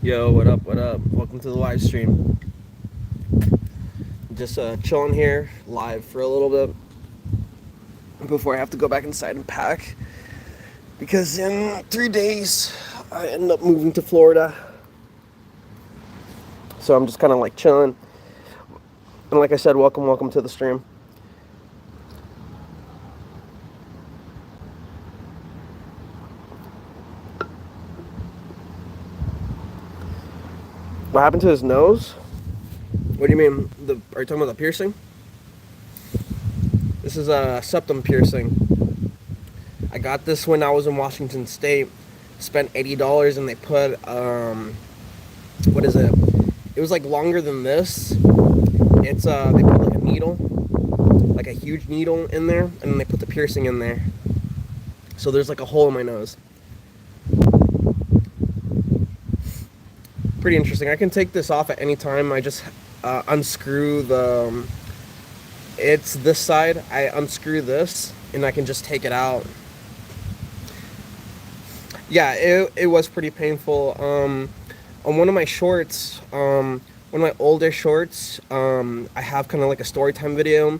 Yo, what up, what up? Welcome to the live stream. Just chilling here live for a little bit before I have to go back inside and pack, because in 3 days I end up moving to Florida. So I'm just kind of like chilling. And like I said, welcome to the stream. What happened to his nose? What do you mean? Are you talking about the piercing? This is a septum piercing. I got this when I was in Washington State. Spent $80 and they put, what is it? It was like longer than this. It's, they put like a needle, like a huge needle in there, and then they put the piercing in there. So there's like a hole in my nose. Pretty interesting. I can take this off at any time. I just unscrew the, it's this side. I unscrew this and I can just take it out. Yeah, it was pretty painful. On one of my shorts, one of my older shorts, I have kind of like a story time video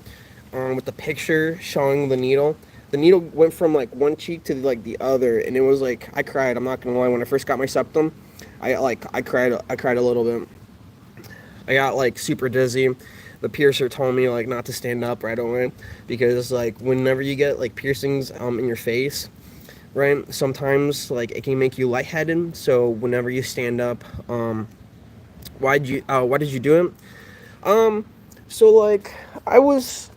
with the picture showing the needle. The needle went from like one cheek to like the other, and it was like, I cried. I'm not gonna lie. When I first got my septum, I cried a little bit. I got like super dizzy. The piercer told me like not to stand up right away, because like whenever you get like piercings in your face, right, sometimes like it can make you lightheaded. So whenever you stand up, why did you do it? So like I was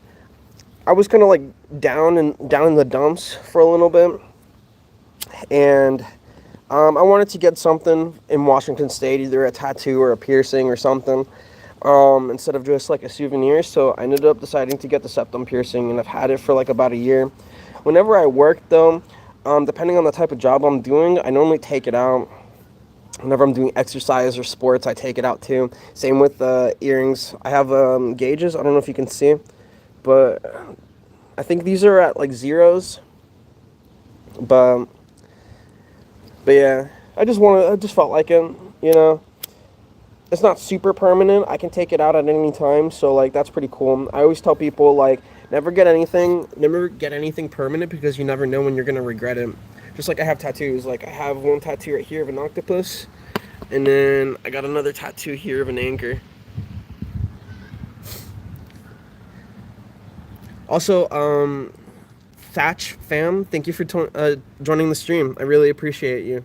kind of like down in the dumps for a little bit, and I wanted to get something in Washington State, either a tattoo or a piercing or something, instead of just like a souvenir. So I ended up deciding to get the septum piercing, and I've had it for like about a year. Whenever I work though, depending on the type of job I'm doing, I normally take it out. Whenever I'm doing exercise or sports, I take it out too. Same with the earrings. I have gauges. I don't know if you can see, but I think these are at like zeros. But yeah, I just felt like it, you know. It's not super permanent. I can take it out at any time, so like that's pretty cool. I always tell people like never get anything permanent, because you never know when you're gonna regret it. Just like I have tattoos. Like I have one tattoo right here of an octopus, and then I got another tattoo here of an anchor. Also, Thatch fam, thank you for joining the stream. I really appreciate you.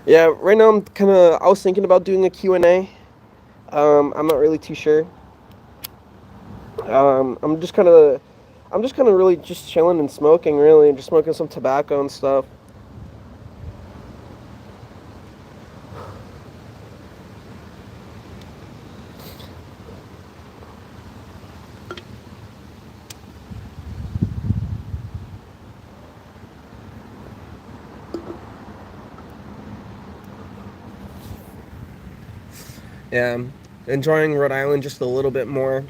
Yeah, right now I'm kind of. I was thinking about doing a Q&A. I'm not really too sure. I'm just kind of. I'm just kind of really just chilling and smoking, really, just smoking some tobacco and stuff. Yeah, enjoying Rhode Island just a little bit more.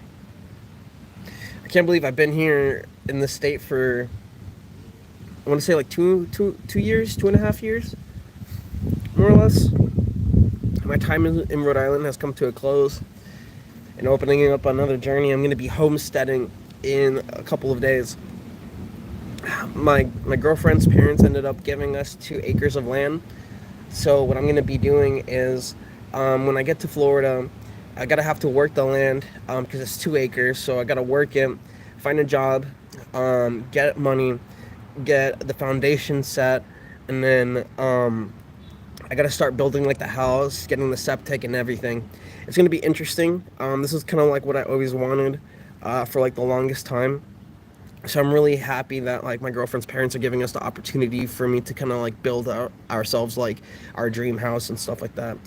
I can't believe I've been here in the state for, I want to say like 2 years, 2.5 years, more or less. My time in Rhode Island has come to a close, and opening up another journey. I'm going to be homesteading in a couple of days. My girlfriend's parents ended up giving us 2 acres of land. So what I'm going to be doing is, when I get to Florida, I gotta have to work the land because it's 2 acres. So I gotta work it, find a job, get money, get the foundation set, and then I gotta start building like the house, getting the septic and everything. It's gonna be interesting. This is kind of like what I always wanted for like the longest time. So I'm really happy that like my girlfriend's parents are giving us the opportunity for me to kind of like build ourselves like our dream house and stuff like that.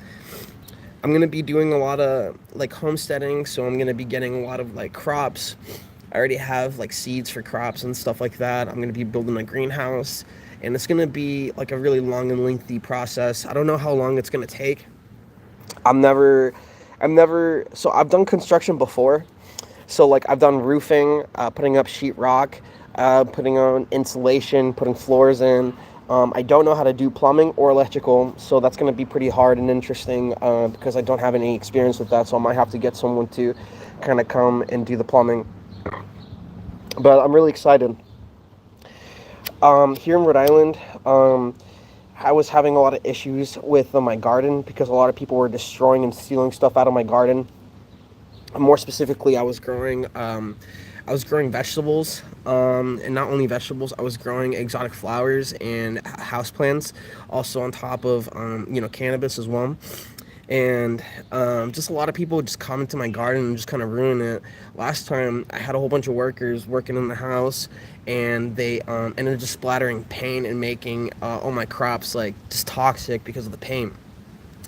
I'm gonna be doing a lot of like homesteading, so I'm gonna be getting a lot of like crops. I already have like seeds for crops and stuff like that. I'm gonna be building a greenhouse, and it's gonna be like a really long and lengthy process. I don't know how long it's gonna take. I'm never, I'm never. So I've done construction before. So like I've done roofing, putting up sheetrock, putting on insulation, putting floors in. I don't know how to do plumbing or electrical, so that's going to be pretty hard and interesting because I don't have any experience with that. So I might have to get someone to kind of come and do the plumbing. But I'm really excited. Here in Rhode Island, I was having a lot of issues with my garden because a lot of people were destroying and stealing stuff out of my garden. More specifically, I was growing vegetables, and not only vegetables. I was growing exotic flowers and houseplants, also on top of cannabis as well. And just a lot of people just come into my garden and just kind of ruin it. Last time, I had a whole bunch of workers working in the house, and they ended up just splattering paint and making all my crops like just toxic because of the paint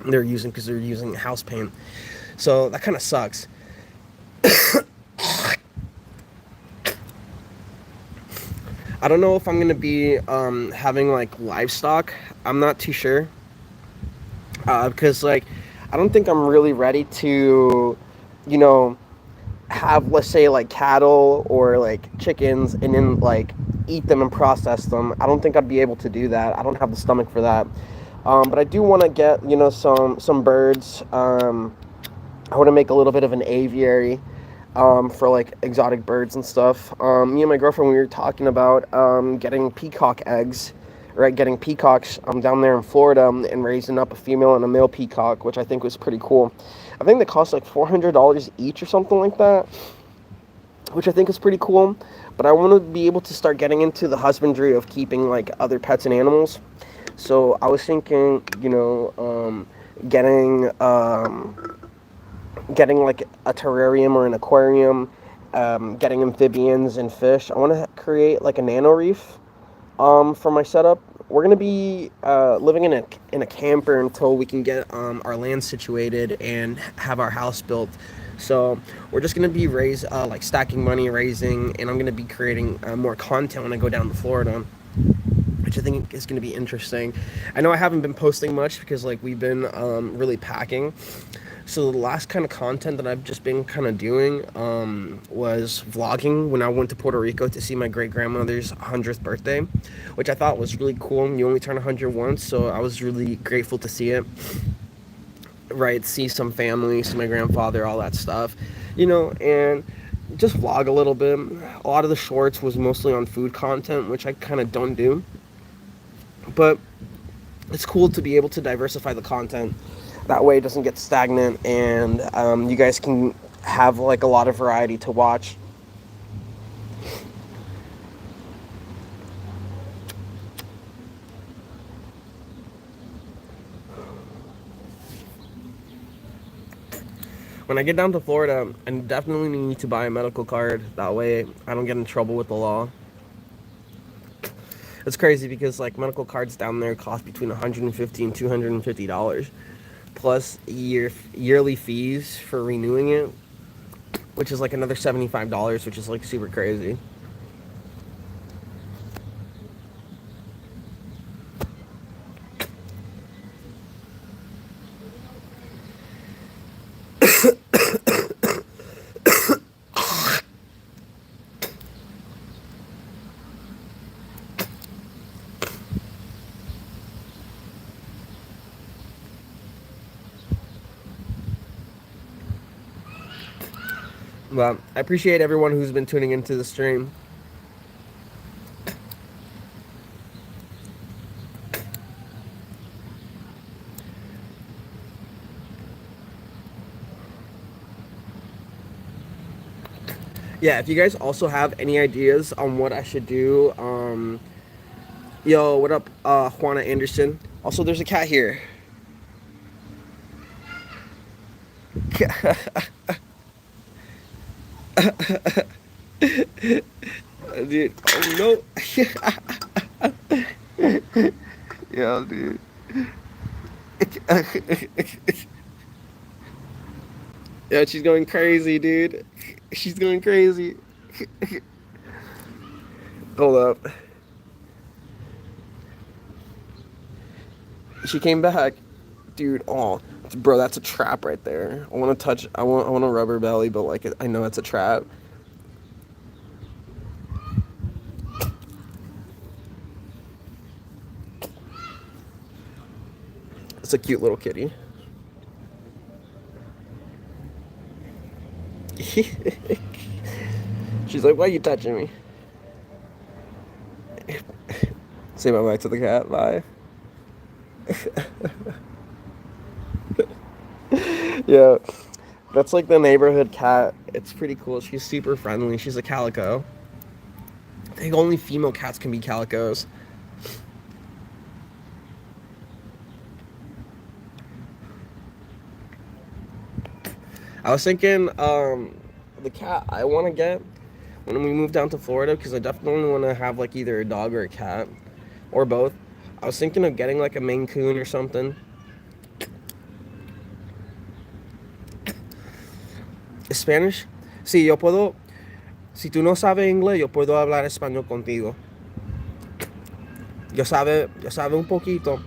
because they're using house paint. So that kind of sucks. I don't know if I'm gonna be having like livestock. I'm not too sure because like I don't think I'm really ready to, you know, have, let's say, like cattle or like chickens and then like eat them and process them. I don't think I'd be able to do that. I don't have the stomach for that. But I do want to get some birds. I want to make a little bit of an aviary for like exotic birds and stuff. Me and my girlfriend, we were talking about getting peacock eggs, right? Getting peacocks down there in Florida and raising up a female and a male peacock, which I think was pretty cool. I think they cost like $400 each or something like that, which I think is pretty cool. But I want to be able to start getting into the husbandry of keeping like other pets and animals. So I was thinking, getting getting like a terrarium or an aquarium, getting amphibians and fish. I want to create like a nano reef for my setup. We're gonna be living in a camper until we can get our land situated and have our house built. So we're just gonna be like stacking money, raising, and I'm gonna be creating more content when I go down to Florida, which I think is gonna be interesting. I know I haven't been posting much because like we've been really packing. So the last kind of content that I've just been kind of doing was vlogging when I went to Puerto Rico to see my great-grandmother's 100th birthday, which I thought was really cool. You only turn 100 once, so I was really grateful to see it. Right, see some family, see my grandfather, all that stuff. And just vlog a little bit. A lot of the shorts was mostly on food content, which I kind of don't do. But it's cool to be able to diversify the content. That way it doesn't get stagnant, and you guys can have like a lot of variety to watch. When I get down to Florida, I definitely need to buy a medical card. That way I don't get in trouble with the law. It's crazy because like medical cards down there cost between $150 and $250, plus yearly fees for renewing it, which is like another $75, which is like super crazy. But I appreciate everyone who's been tuning into the stream. Yeah, if you guys also have any ideas on what I should do, yo, what up, Juana Anderson? Also, there's a cat here. Dude, oh no. Yeah, dude. Yeah, she's going crazy, dude. She's going crazy. Hold up. She came back. Dude, oh, bro, that's a trap right there. I want to touch, I want a rubber belly, but like, I know it's a trap. It's a cute little kitty. She's like, why are you touching me? Say bye-bye to the cat. Bye. Yeah, that's like the neighborhood cat. It's pretty cool. She's super friendly. She's a calico. I think only female cats can be calicos. I was thinking the cat I want to get when we move down to Florida, because I definitely want to have like either a dog or a cat or both. I was thinking of getting like a Maine Coon or something. Spanish? Sí, yo puedo. Si tú no sabes inglés, yo puedo hablar español contigo. Yo sabe un poquito.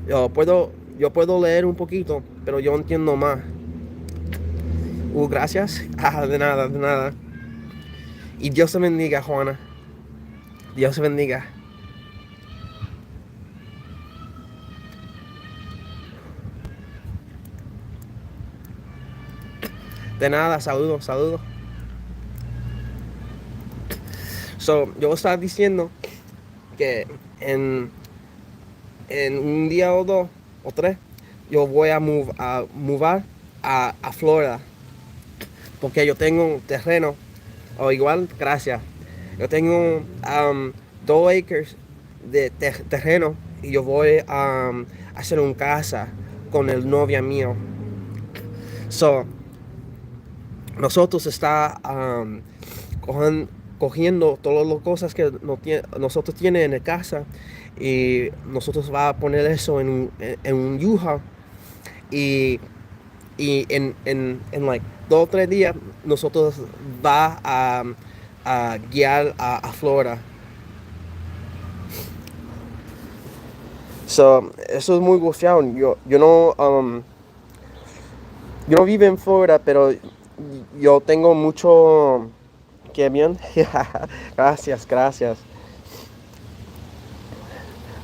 Yo puedo leer un poquito, pero yo entiendo más. Gracias. Ah, de nada, de nada. Y Dios te bendiga, Juana. Dios te bendiga. De nada, saludos, saludos. So, yo estaba diciendo que en un día o dos o tres, yo voy a mover a Florida. Porque yo tengo un terreno, o igual, gracias. Yo tengo 2 acres de terreno y yo voy a hacer una casa con el novia mío. So, nosotros está cogiendo todas las cosas que nosotros tiene en la casa, y nosotros va a poner eso en un yuja, y en like 2 o 3 días nosotros va a guiar a Florida. So, eso es muy gufiado. Yo no vivo en Florida, pero yo tengo mucho. Qué bien. Gracias, gracias.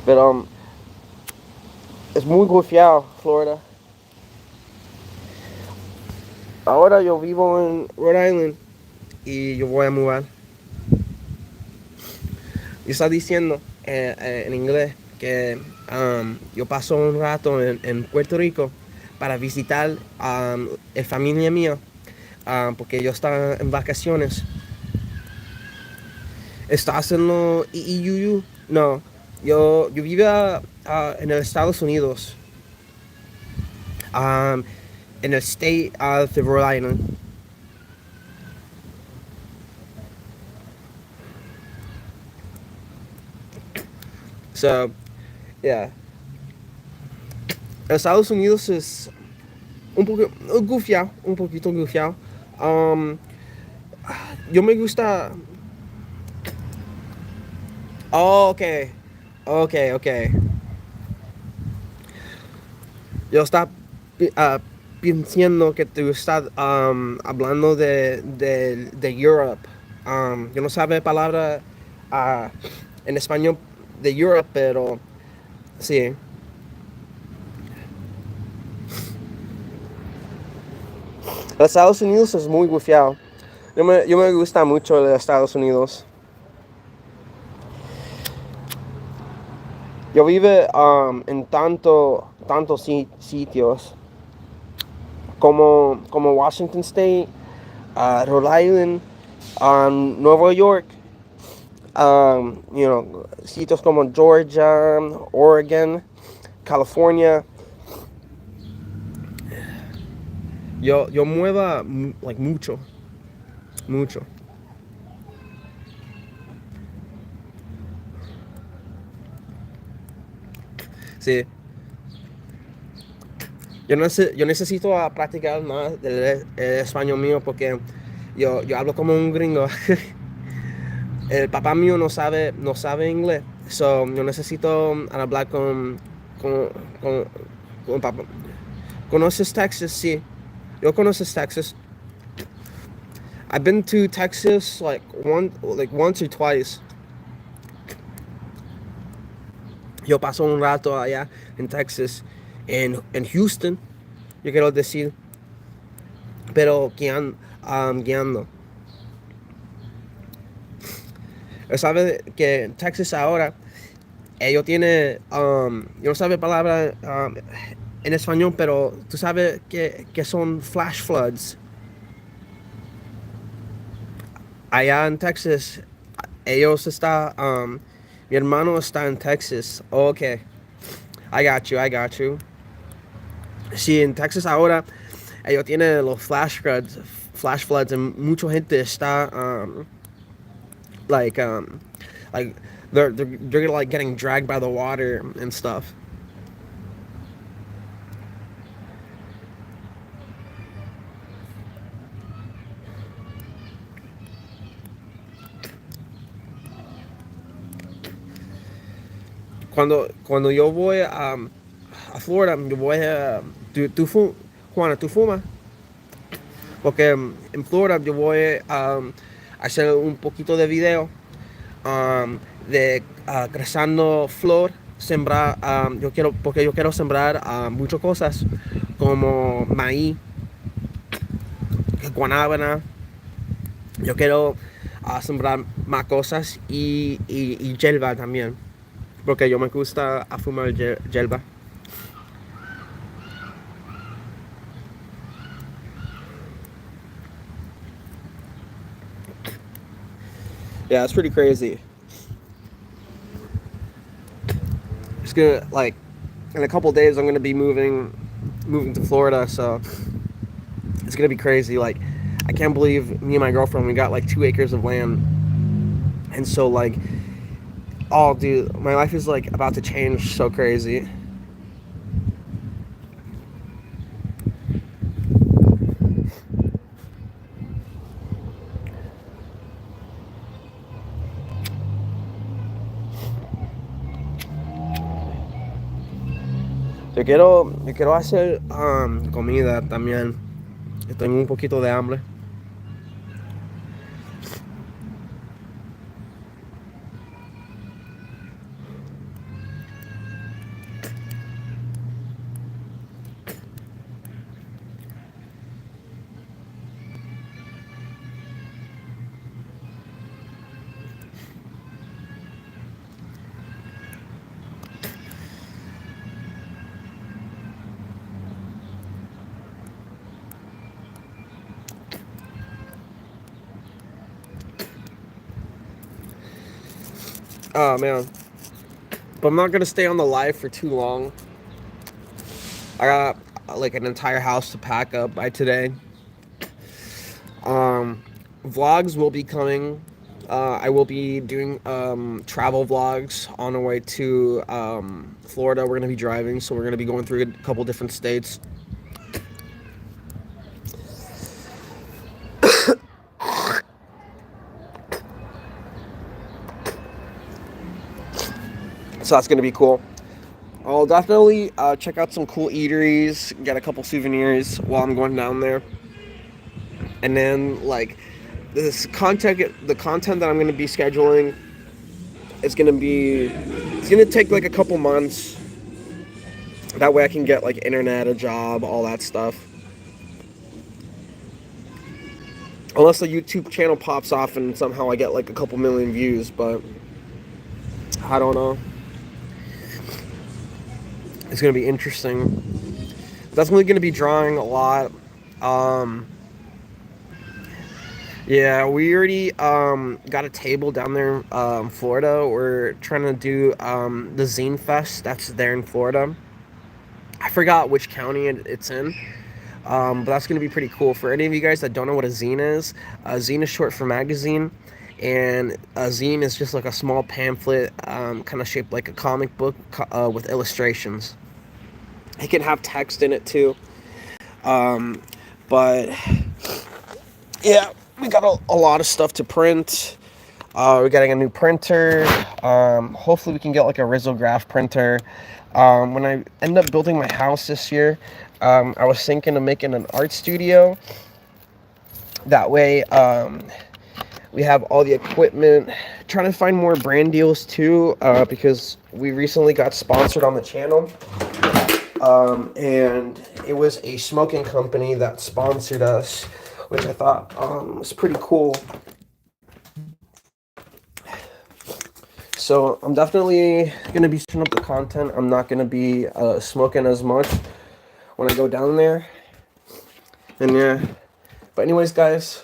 Pero es muy gufiado, Florida. Ahora yo vivo en Rhode Island, y yo voy a mudar. Yo estaba diciendo en inglés que yo paso un rato en Puerto Rico para visitar la familia mía, porque yo estaba en vacaciones. ¿Estás en los IUU? No, yo vivía en los Estados Unidos, um, en el state of Rhode Island. So, yeah. Estados Unidos es un poco gufiado, un poquito gufiado. Um, yo me gusta. Oh, ok, ok, ok. Yo estaba ah, pensando que tú estás hablando de Europe. Yo no sabe palabra ah, en español de Europe, pero sí. Los Estados Unidos es muy gufiado. Yo me gusta mucho de Estados Unidos. Yo vive en tantos sitios como Washington State, Rhode Island, Nueva York, sitios como Georgia, Oregon, California. Yo mueva like mucho, mucho. Sí. Yo necesito practicar más el español mío porque yo hablo como un gringo. El papá mío no sabe inglés. So, yo necesito hablar con, con, con papá. ¿Conoces Texas? Sí. Yo conoces Texas. I've been to Texas like once or twice. Yo paso un rato allá en Texas, en Houston, yo quiero decir, pero guiando. ¿Sabe que Texas ahora, ellos tienen, yo no sabe palabra en español, pero tú sabes que son flash floods. Allá en Texas, ellos están, mi hermano está en Texas. Okay, I got you. Sí, en Texas ahora, ellos tienen los flash floods, y mucha gente está, like, like they're like getting dragged by the water and stuff. Cuando yo voy a Florida, yo voy a, Juana, ¿tú fumas? Porque en Florida yo voy a hacer un poquito de video de crezando flor, sembrar, porque yo quiero sembrar muchas cosas como maíz, guanábana. Yo quiero sembrar más cosas y yelva también, porque yo me gusta a fumar yelva. Yeah, it's pretty crazy. It's gonna like in a couple days I'm gonna be moving to Florida, so it's gonna be crazy. Like I can't believe me and my girlfriend we got like 2 acres of land, and so like oh dude, my life is like about to change so crazy. Yo quiero hacer comida también. Tengo un poquito de hambre. Oh man, but I'm not gonna stay on the live for too long. I got like an entire house to pack up by today. Um, Vlogs will be coming. I will be doing travel vlogs on our way to Florida. We're gonna be driving, so we're gonna be going through a couple different states. So that's gonna be cool. I'll definitely check out some cool eateries, get a couple souvenirs while I'm going down there, and then like the content that I'm gonna be scheduling, it's gonna take like a couple months. That way I can get like internet, a job, all that stuff. Unless the YouTube channel pops off and somehow I get like a couple million views, but I don't know. It's gonna be interesting. Definitely gonna be drawing a lot. Um, yeah, we already got a table down there in Florida. We're trying to do the Zine Fest. That's there in Florida. I forgot which county it's in. But that's going to be pretty cool. For any of you guys that don't know what a zine is short for magazine. And a zine is just like a small pamphlet, kind of shaped like a comic book with illustrations. It can have text in it too. Um, but yeah, we got a lot of stuff to print. We're getting a new printer. Hopefully we can get like a risograph printer. When I end up building my house this year, I was thinking of making an art studio. That way, we have all the equipment. Trying to find more brand deals too, because we recently got sponsored on the channel. And it was a smoking company that sponsored us, which I thought was pretty cool. So I'm definitely going to be setting up the content. I'm not going to be smoking as much when I go down there. And yeah. But anyways, guys,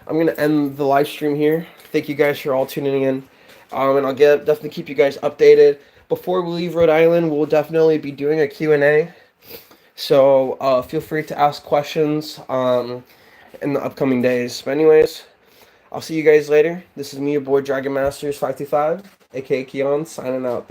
I'm going to end the live stream here. Thank you guys for all tuning in. And I'll definitely keep you guys updated. Before we leave Rhode Island, we'll definitely be doing a Q&A. So feel free to ask questions in the upcoming days. But anyways, I'll see you guys later. This is me, your boy Dragon Masters 525, aka Keon, signing out.